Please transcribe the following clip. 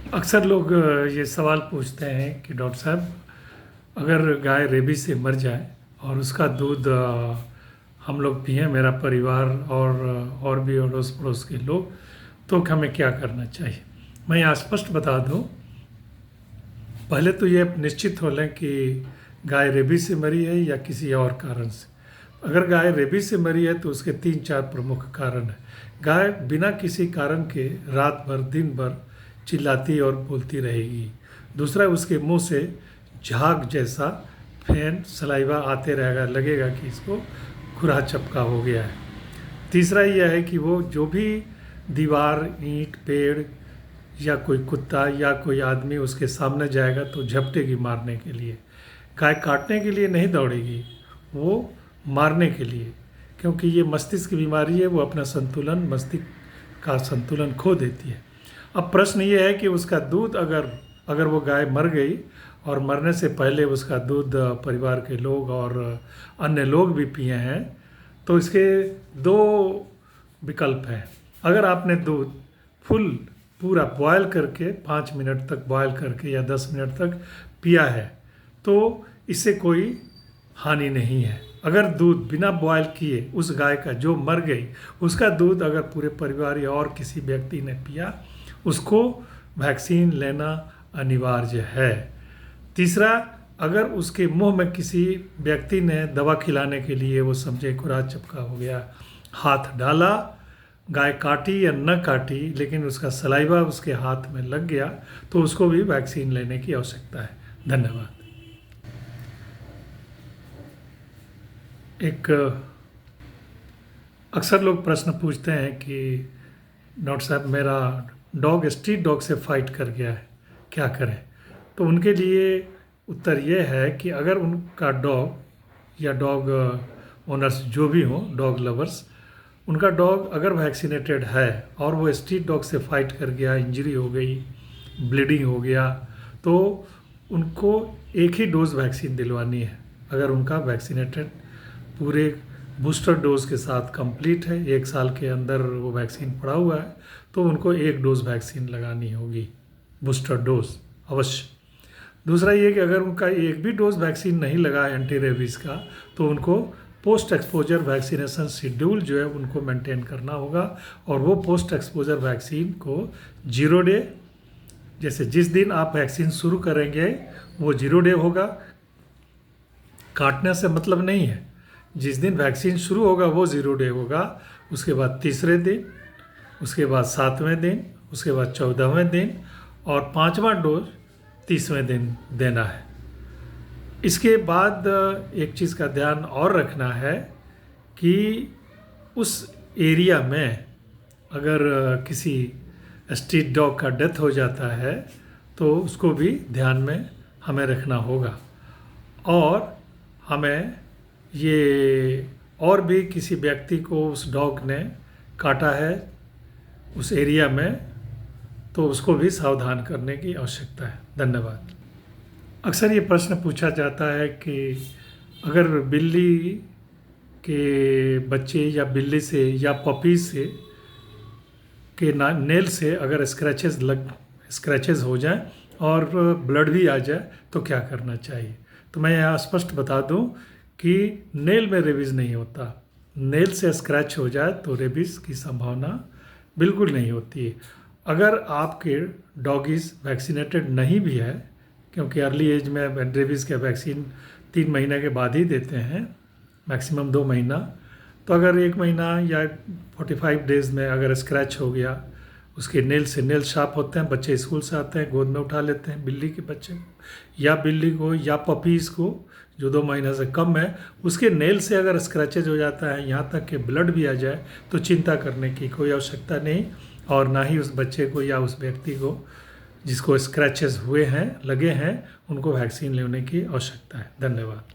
अक्सर लोग ये सवाल पूछते हैं कि डॉक्टर साहब, अगर गाय रेबीज से मर जाए और उसका दूध हम लोग पिएं, मेरा परिवार और भी अड़ोस पड़ोस के लोग, तो हमें क्या करना चाहिए? मैं यहाँ स्पष्ट बता दूं, पहले तो ये निश्चित हो लें कि गाय रेबीज से मरी है या किसी और कारण से। अगर गाय रेबीज से मरी है तो उसके 3-4 प्रमुख कारण हैं। गाय बिना किसी कारण के रात भर दिन भर चिल्लाती और बोलती रहेगी। दूसरा, उसके मुंह से झाग जैसा फैन सलाइवा आते रहेगा, लगेगा कि इसको खुरा चपका हो गया है। तीसरा यह है कि वो जो भी दीवार, ईंट, पेड़ या कोई कुत्ता या कोई आदमी उसके सामने जाएगा तो झपटेगी मारने के लिए। गाय काटने के लिए नहीं दौड़ेगी, वो मारने के लिए, क्योंकि ये मस्तिष्क की बीमारी है, वो अपना संतुलन, मस्तिष्क का संतुलन खो देती है। अब प्रश्न ये है कि उसका दूध, अगर वो गाय मर गई और मरने से पहले उसका दूध परिवार के लोग और अन्य लोग भी पिए हैं, तो इसके दो विकल्प हैं। अगर आपने दूध पूरा बॉयल करके 5 मिनट तक बॉयल करके या 10 मिनट तक पिया है तो इससे कोई हानि नहीं है। अगर दूध बिना बॉयल किए उस गाय का जो मर गई, उसका दूध अगर पूरे परिवार या और किसी व्यक्ति ने पिया, उसको वैक्सीन लेना अनिवार्य है। तीसरा, अगर उसके मुंह में किसी व्यक्ति ने दवा खिलाने के लिए, वो समझे खुरा चपका हो गया, हाथ डाला, गाय काटी या न काटी लेकिन उसका सलाइवा उसके हाथ में लग गया, तो उसको भी वैक्सीन लेने की आवश्यकता है। धन्यवाद। अक्सर लोग प्रश्न पूछते हैं कि डॉक्टर साहब, मेरा डॉग स्ट्रीट डॉग से फाइट कर गया है, क्या करें? तो उनके लिए उत्तर ये है कि अगर उनका डॉग या डॉग ओनर्स जो भी हों, डॉग लवर्स, उनका डॉग अगर वैक्सीनेटेड है और वो स्ट्रीट डॉग से फाइट कर गया, इंजरी हो गई, ब्लीडिंग हो गया, तो उनको एक ही डोज वैक्सीन दिलवानी है। अगर उनका वैक्सीनेटेड पूरे बूस्टर डोज के साथ कंप्लीट है, 1 साल के अंदर वो वैक्सीन पड़ा हुआ है, तो उनको 1 डोज वैक्सीन लगानी होगी, बूस्टर डोज अवश्य। दूसरा ये कि अगर उनका एक भी डोज वैक्सीन नहीं लगा एंटी रेबीज़ का, तो उनको पोस्ट एक्सपोजर वैक्सीनेशन शेड्यूल जो है उनको मेंटेन करना होगा। और वो पोस्ट एक्सपोजर वैक्सीन को 0 डे, जैसे जिस दिन आप वैक्सीन शुरू करेंगे वो 0 डे होगा, काटने से मतलब नहीं है। जिस दिन वैक्सीन शुरू होगा वो 0 डे होगा, उसके बाद 3रे दिन, उसके बाद 7वें दिन, उसके बाद 14वें दिन और 5वां डोज 30वें दिन देना है। इसके बाद एक चीज़ का ध्यान और रखना है कि उस एरिया में अगर किसी स्ट्रीट डॉग का डेथ हो जाता है तो उसको भी ध्यान में हमें रखना होगा। और हमें ये, और भी किसी व्यक्ति को उस डॉग ने काटा है उस एरिया में, तो उसको भी सावधान करने की आवश्यकता है। धन्यवाद। अक्सर ये प्रश्न पूछा जाता है कि अगर बिल्ली के बच्चे या बिल्ली से या पपी से के नेल से अगर स्क्रैचेस हो जाएं और ब्लड भी आ जाए तो क्या करना चाहिए? तो मैं यहाँ स्पष्ट बता दूं कि नेल में रेबीज़ नहीं होता। नेल से स्क्रैच हो जाए तो रेबीज़ की संभावना बिल्कुल नहीं होती है। अगर आपके डॉगीज़ वैक्सीनेटेड नहीं भी है, क्योंकि अर्ली एज में रेबीज़ का वैक्सीन 3 महीने के बाद ही देते हैं, मैक्सिमम 2 महीना, तो अगर 1 महीना या 45 डेज़ में अगर स्क्रैच हो गया, उसके नेल से, नेल शार्प होते हैं, बच्चे स्कूल से आते हैं, गोद में उठा लेते हैं बिल्ली के बच्चे को या बिल्ली को या पपीज़ को जो 2 महीने से कम है, उसके नेल से अगर स्क्रैचेज हो जाता है, यहाँ तक कि ब्लड भी आ जाए, तो चिंता करने की कोई आवश्यकता नहीं। और ना ही उस बच्चे को या उस व्यक्ति को जिसको स्क्रैचेस हुए हैं, लगे हैं, उनको वैक्सीन लेने की आवश्यकता है। धन्यवाद।